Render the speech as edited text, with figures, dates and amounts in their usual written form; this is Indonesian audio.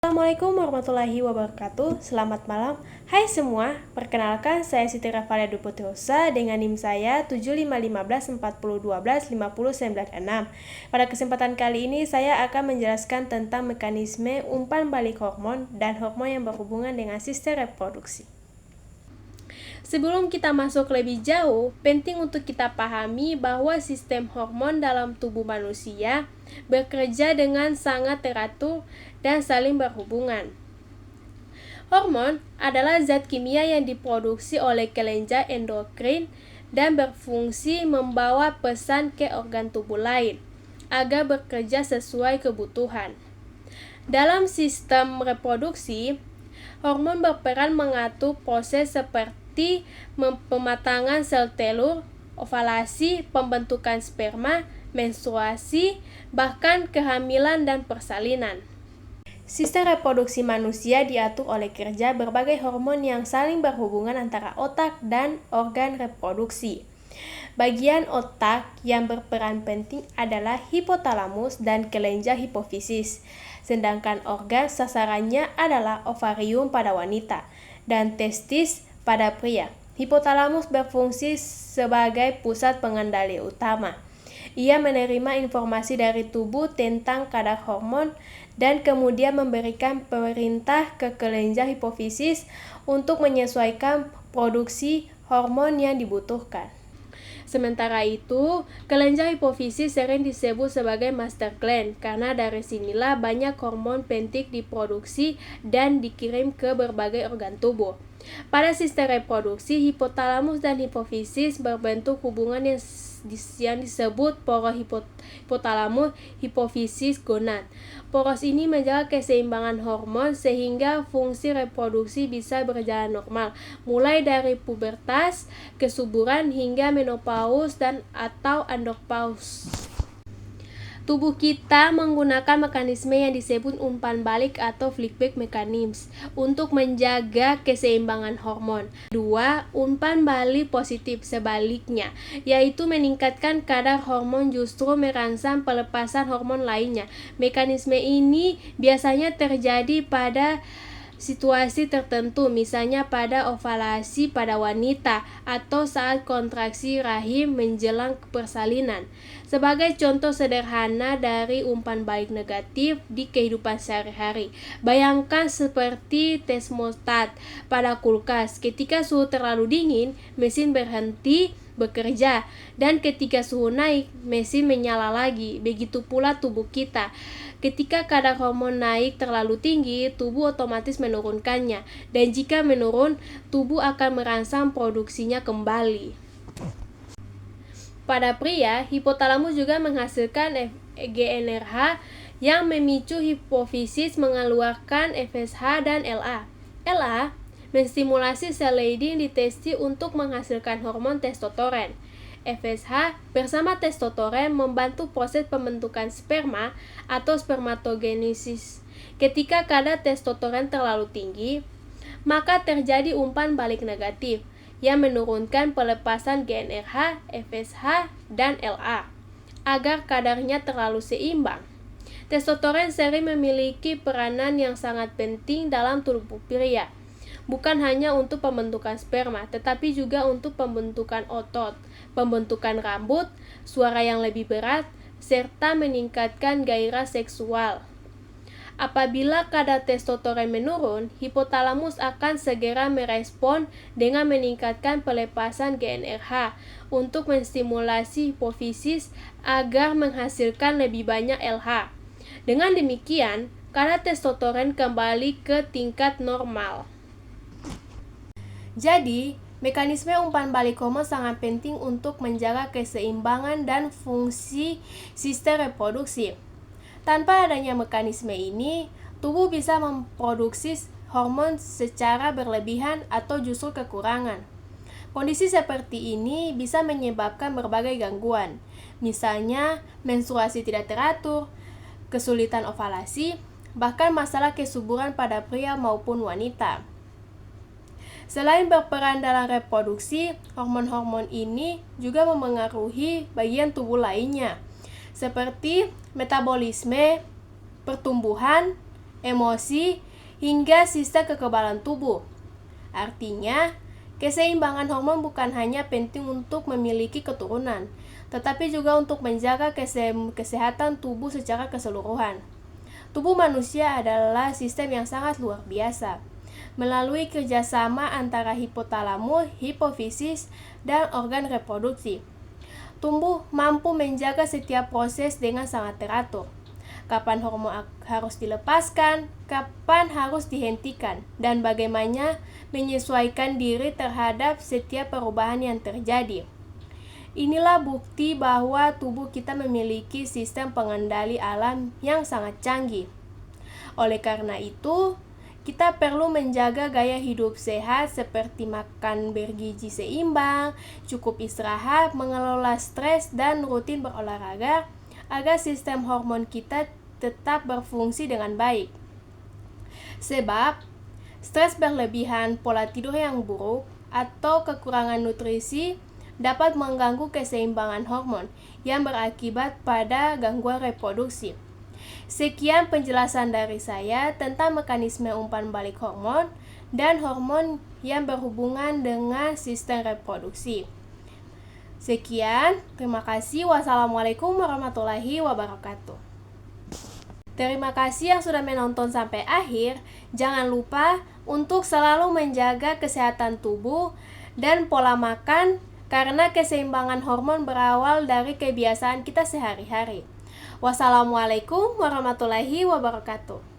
Assalamualaikum warahmatullahi wabarakatuh. Selamat malam. Hai semua, perkenalkan saya Siti Rafalia Duputiosa dengan NIM saya 751540125096. Pada kesempatan kali ini saya akan menjelaskan tentang mekanisme umpan balik hormon dan hormon yang berhubungan dengan sistem reproduksi. Sebelum kita masuk lebih jauh, penting untuk kita pahami bahwa sistem hormon dalam tubuh manusia bekerja dengan sangat teratur dan saling berhubungan. Hormon adalah zat kimia yang diproduksi oleh kelenjar endokrin dan berfungsi membawa pesan ke organ tubuh lain agar bekerja sesuai kebutuhan. Dalam sistem reproduksi, hormon berperan mengatur proses seperti pematangan sel telur, ovalasi, pembentukan sperma, menstruasi, bahkan kehamilan dan persalinan. Sistem reproduksi manusia diatur oleh kerja berbagai hormon yang saling berhubungan antara otak dan organ reproduksi. Bagian otak yang berperan penting adalah hipotalamus dan kelenjar hipofisis, sedangkan organ sasarannya adalah ovarium pada wanita dan testis pada pria. Hipotalamus berfungsi sebagai pusat pengendali utama. Ia menerima informasi dari tubuh tentang kadar hormon dan kemudian memberikan perintah ke kelenjar hipofisis untuk menyesuaikan produksi hormon yang dibutuhkan. Sementara itu, kelenjar hipofisis sering disebut sebagai master gland karena dari sinilah banyak hormon penting diproduksi dan dikirim ke berbagai organ tubuh. Pada sistem reproduksi, hipotalamus dan hipofisis berbentuk hubungan yang disebut poros hipotalamus hipofisis gonad. Poros ini menjaga keseimbangan hormon sehingga fungsi reproduksi bisa berjalan normal, mulai dari pubertas, kesuburan hingga menopause dan atau andropause. Tubuh kita menggunakan mekanisme yang disebut umpan balik atau feedback mechanism untuk menjaga keseimbangan hormon. 2. Umpan balik positif sebaliknya, yaitu meningkatkan kadar hormon justru merangsang pelepasan hormon lainnya. Mekanisme ini biasanya terjadi pada situasi tertentu, misalnya pada ovalasi pada wanita atau saat kontraksi rahim menjelang persalinan. Sebagai contoh sederhana dari umpan balik negatif di kehidupan sehari-hari, bayangkan seperti termostat pada kulkas. Ketika suhu terlalu dingin, mesin berhenti bekerja, dan ketika suhu naik, mesin menyala lagi. Begitu pula tubuh kita. Ketika kadar hormon naik terlalu tinggi, tubuh otomatis menurunkannya, dan jika menurun, tubuh akan merangsang produksinya kembali. Pada pria, hipotalamus juga menghasilkan GnRH yang memicu hipofisis mengeluarkan FSH dan LA. LA menstimulasi sel Leydig di testis untuk menghasilkan hormon testosteron. FSH bersama testosteron membantu proses pembentukan sperma atau spermatogenesis. Ketika kadar testosteron terlalu tinggi, maka terjadi umpan balik negatif yang menurunkan pelepasan GnRH, FSH, dan LA agar kadarnya terlalu seimbang. Testosteron sering memiliki peranan yang sangat penting dalam tubuh pria, bukan hanya untuk pembentukan sperma, tetapi juga untuk pembentukan otot, pembentukan rambut, suara yang lebih berat, serta meningkatkan gairah seksual. Apabila kadar testosteron menurun, hipotalamus akan segera merespon dengan meningkatkan pelepasan GnRH untuk menstimulasi hipofisis agar menghasilkan lebih banyak LH. Dengan demikian, kadar testosteron kembali ke tingkat normal. Jadi, mekanisme umpan balik hormon sangat penting untuk menjaga keseimbangan dan fungsi sistem reproduksi. Tanpa adanya mekanisme ini, tubuh bisa memproduksi hormon secara berlebihan atau justru kekurangan. Kondisi seperti ini bisa menyebabkan berbagai gangguan, misalnya menstruasi tidak teratur, kesulitan ovalasi, bahkan masalah kesuburan pada pria maupun wanita. Selain berperan dalam reproduksi, hormon-hormon ini juga memengaruhi bagian tubuh lainnya, seperti metabolisme, pertumbuhan, emosi, hingga sistem kekebalan tubuh. Artinya, keseimbangan hormon bukan hanya penting untuk memiliki keturunan, tetapi juga untuk menjaga kesehatan tubuh secara keseluruhan. Tubuh manusia adalah sistem yang sangat luar biasa. Melalui kerjasama antara hipotalamus, hipofisis, dan organ reproduksi, tubuh mampu menjaga setiap proses dengan sangat teratur. Kapan hormon harus dilepaskan, kapan harus dihentikan, dan bagaimana menyesuaikan diri terhadap setiap perubahan yang terjadi. Inilah bukti bahwa tubuh kita memiliki sistem pengendali alam yang sangat canggih. Oleh karena itu, kita perlu menjaga gaya hidup sehat seperti makan bergizi seimbang, cukup istirahat, mengelola stres, dan rutin berolahraga agar sistem hormon kita tetap berfungsi dengan baik. Sebab, stres berlebihan, pola tidur yang buruk, atau kekurangan nutrisi dapat mengganggu keseimbangan hormon yang berakibat pada gangguan reproduksi. Sekian penjelasan dari saya tentang mekanisme umpan balik hormon dan hormon yang berhubungan dengan sistem reproduksi. Sekian, terima kasih. Wassalamualaikum warahmatullahi wabarakatuh. Terima kasih yang sudah menonton sampai akhir. Jangan lupa untuk selalu menjaga kesehatan tubuh dan pola makan, karena keseimbangan hormon berawal dari kebiasaan kita sehari-hari. Wassalamualaikum warahmatullahi wabarakatuh.